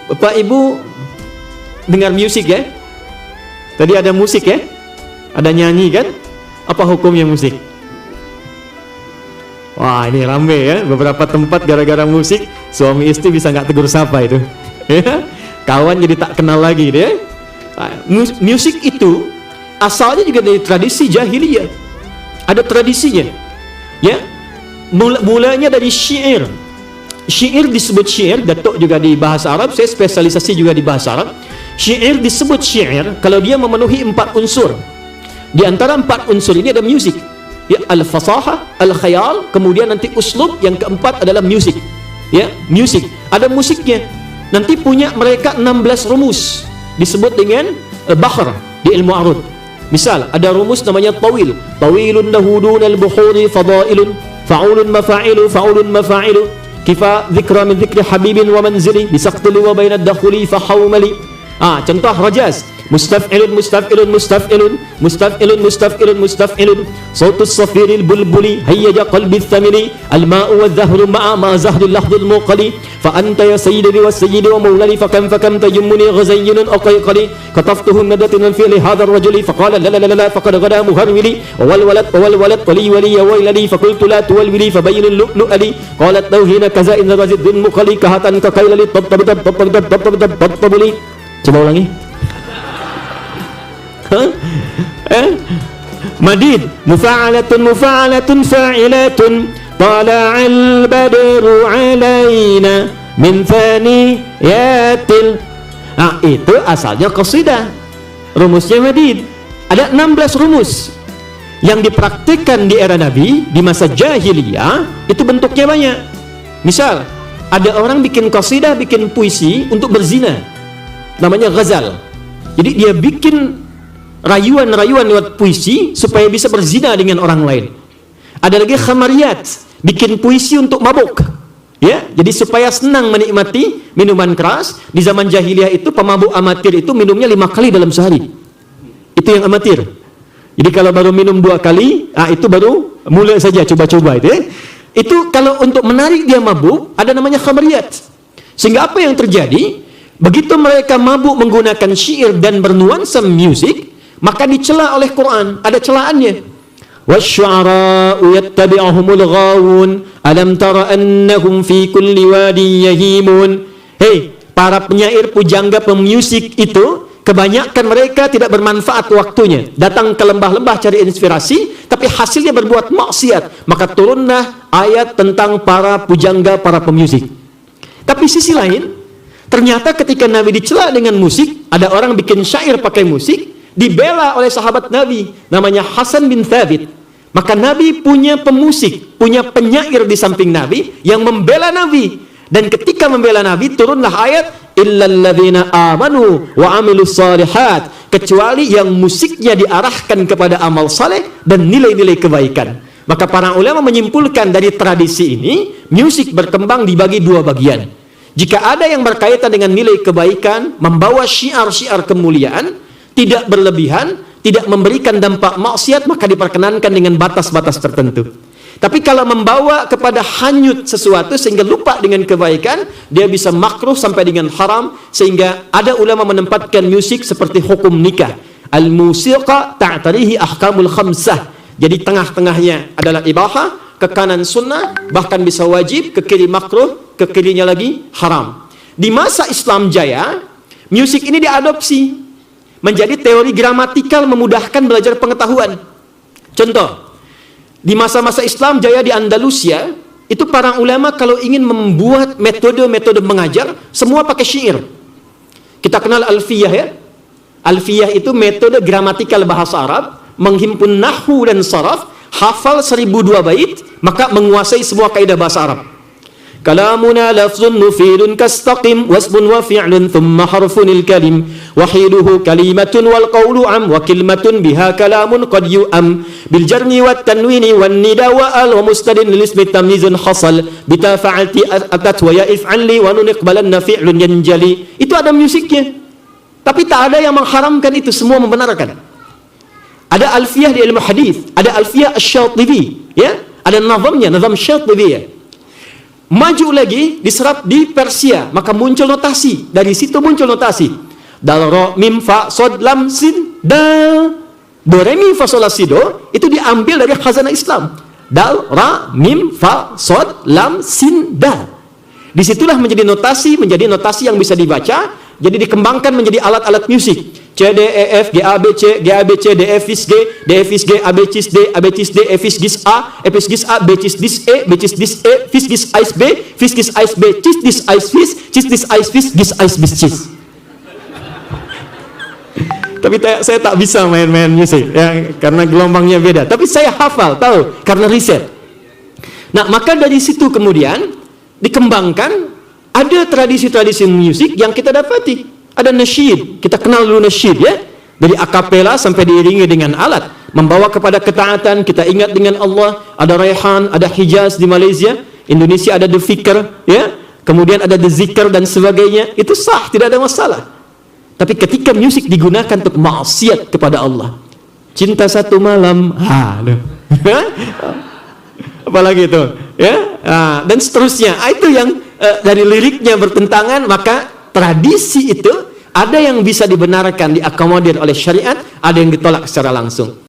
Bapak Ibu dengar musik ya? Tadi ada musik ya? Ada nyanyi kan? Apa hukumnya musik? Wah, ini rame ya. Beberapa tempat gara-gara musik suami istri bisa nggak tegur sapa itu. Kawan jadi tak kenal lagi deh. Musik itu asalnya juga dari tradisi jahiliyah. Ada tradisinya. Ya. Mulanya dari syair. Syair disebut syair, Datuk juga di bahasa Arab, saya spesialisasi juga di bahasa Arab. Syair disebut syair kalau dia memenuhi 4 unsur. Di antara 4 unsur ini ada musik. Ya, al-fasahah, al-khayal, kemudian nanti uslub, yang keempat adalah musik. Ya, musik. Ada musiknya. Nanti punya mereka 16 rumus. Disebut dengan bahr di ilmu arud. Misal, ada rumus namanya tawil. Tawilun lahudun al-buhuri fadailun, fa'ulun mafa'ilu, fa'ulun mafa'ilu. Kifa dzikra min dzikri habibin wa manzili bisaqtili wa bainad dakhuli fa hawmali. Contoh rajaz. Mustaf'ilun mustaf'ilun mustaf'ilun mustaf'ilun mustaf'ilun mustaf'ilun sautus safiril bulbuli hayyaja qalbi thamili al-ma'u wadh-dhahru ma'a ma zahril lahdul muqali fa anta ya sayyidi wa sayyidi wa mawlali fa kam tajummuni ghazayyinun aqayqali kataftuhu nadatin fi li hadha ar-rajuli fa qala la la la faqad ghada muharwili wal walad wali wali ya waylali fa qultu la tuwalwili fa bayyinul lu'lu'ali qalat tawhina kaza in razid dun muqali kahatan ka kaylali tabtabuli. Coba ulangi. Madid mufa'alatun mufa'alatun fa'ilatun tala'al badru alaina min thaniyatil. Itu asalnya qasidah. Rumusnya madid. Ada 16 rumus yang dipraktikkan di era Nabi di masa jahiliyah. Itu bentuknya banyak. Misal, ada orang bikin qasidah, bikin puisi untuk berzina, namanya ghazal. Jadi dia bikin rayuan-rayuan lewat puisi supaya bisa berzina dengan orang lain. Ada lagi khamariyat, bikin puisi untuk mabuk. Ya, jadi supaya senang menikmati minuman keras. Di zaman jahiliyah itu pemabuk amatir itu minumnya 5 kali dalam sehari. Itu yang amatir. Jadi kalau baru minum 2 kali, itu baru mulai saja coba-coba itu. Itu kalau untuk menarik dia mabuk, ada namanya khamariyat. Sehingga apa yang terjadi? Begitu mereka mabuk menggunakan syair dan bernuansa musik, maka dicela oleh Quran, ada celaannya. Wasyu'ara'u yattabi'uhumul ghawun alam tara annahum fi kulli wadin yahimun. Hei, para penyair, pujangga, pemusik itu kebanyakan mereka tidak bermanfaat waktunya. Datang ke lembah-lembah cari inspirasi, tapi hasilnya berbuat maksiat. Maka turunlah ayat tentang para pujangga, para pemusik. Tapi sisi lain, ternyata ketika Nabi dicela dengan musik, ada orang bikin syair pakai musik, dibela oleh sahabat Nabi, namanya Hasan bin Thabit. Maka Nabi punya pemusik, punya penyair di samping Nabi yang membela Nabi. Dan ketika membela Nabi, turunlah ayat illal ladzina amanu wa amilus shalihat, kecuali yang musiknya diarahkan kepada amal saleh dan nilai-nilai kebaikan. Maka para ulama menyimpulkan dari tradisi ini, musik berkembang dibagi 2 bagian. Jika ada yang berkaitan dengan nilai kebaikan, membawa syiar-syiar kemuliaan, tidak berlebihan, tidak memberikan dampak maksiat, maka diperkenankan dengan batas-batas tertentu. Tapi kalau membawa kepada hanyut sesuatu sehingga lupa dengan kebaikan, dia bisa makruh sampai dengan haram. Sehingga ada ulama menempatkan musik seperti hukum nikah. Al-musiqa ta'tarihi ahkamul khamsah. Jadi tengah-tengahnya adalah ibahah, ke kanan sunnah, bahkan bisa wajib, ke kiri makruh, ke kirinya lagi haram. Di masa Islam jaya, musik ini diadopsi menjadi teori gramatikal memudahkan belajar pengetahuan. Contoh, di masa-masa Islam jaya di Andalusia, itu para ulama kalau ingin membuat metode-metode mengajar, semua pakai syair. Kita kenal alfiyah ya. Alfiyah itu metode gramatikal bahasa Arab, menghimpun nahwu dan saraf, hafal 1002 bait, maka menguasai semua kaidah bahasa Arab. Kalamuna lafzun mufidun kastaqim wasbun wa fi'lun thumma harfunil kalim wahiduhu kalimatun wal qawlu am wa kilmatun biha kalamun qad yu'am bil jarni wat tanwini wan nida wa al wa mustadin lil ismi tamyizun hasal bita fa'alti atat wa ya if'ali wa nun iqbalanna fi'lun yanjali. Itu ada musiknya. Tapi tak ada yang mengharamkan itu, semua membenarkan. Ada alfiyah di ilmu hadis, ada alfiyah asy-Syatibi, ya, ada nazamnya, nazam Syatibi ya. maju lagi diserap di Persia, maka muncul notasi. Dari situ muncul notasi. Dal, ro, mim, fa, sod, lam, sin, dal. Do, re, mi, fa, sol, la, si, do itu diambil dari khazanah Islam. Dal, ra, mim, fa, sod, lam, sin, dal. Disitulah menjadi notasi yang bisa dibaca, jadi dikembangkan menjadi alat-alat musik. C, D, E, F, G, A, B, C, G, A, B, C, D, F, Is, G, D, F, Is, G, A, B, Cis, D, A, B, Cis, D, F, Is, Gis, A, F, Is, Gis, A, B, Cis, Dis, E, B, Cis, Dis, E, Fis, Gis, Ais, B, Fis, Gis, Ais, B, Cis, Dis, Ais, Fis, Cis, Dis, Ais, Fis, Gis, Ais, Bis, Cis. Tapi saya tak bisa main-main musik, ya, karena gelombangnya beda. Tapi saya hafal, tahu, karena riset. Nah, maka dari situ kemudian dikembangkan, ada tradisi-tradisi musik yang kita dapati. Ada nasyid, kita kenal dulu nasyid, ya, dari akapela sampai diiringi dengan alat, membawa kepada ketaatan, kita ingat dengan Allah. Ada Raihan, ada Hijaz di Malaysia, Indonesia ada The Fikr, ya, kemudian ada The Zikr dan sebagainya. Itu sah, tidak ada masalah. Tapi ketika musik digunakan untuk maksiat kepada Allah, cinta satu malam, apalagi itu, ya, dan seterusnya, itu yang dari liriknya bertentangan, maka tradisi itu ada yang bisa dibenarkan, diakomodir oleh syariat, ada yang ditolak secara langsung.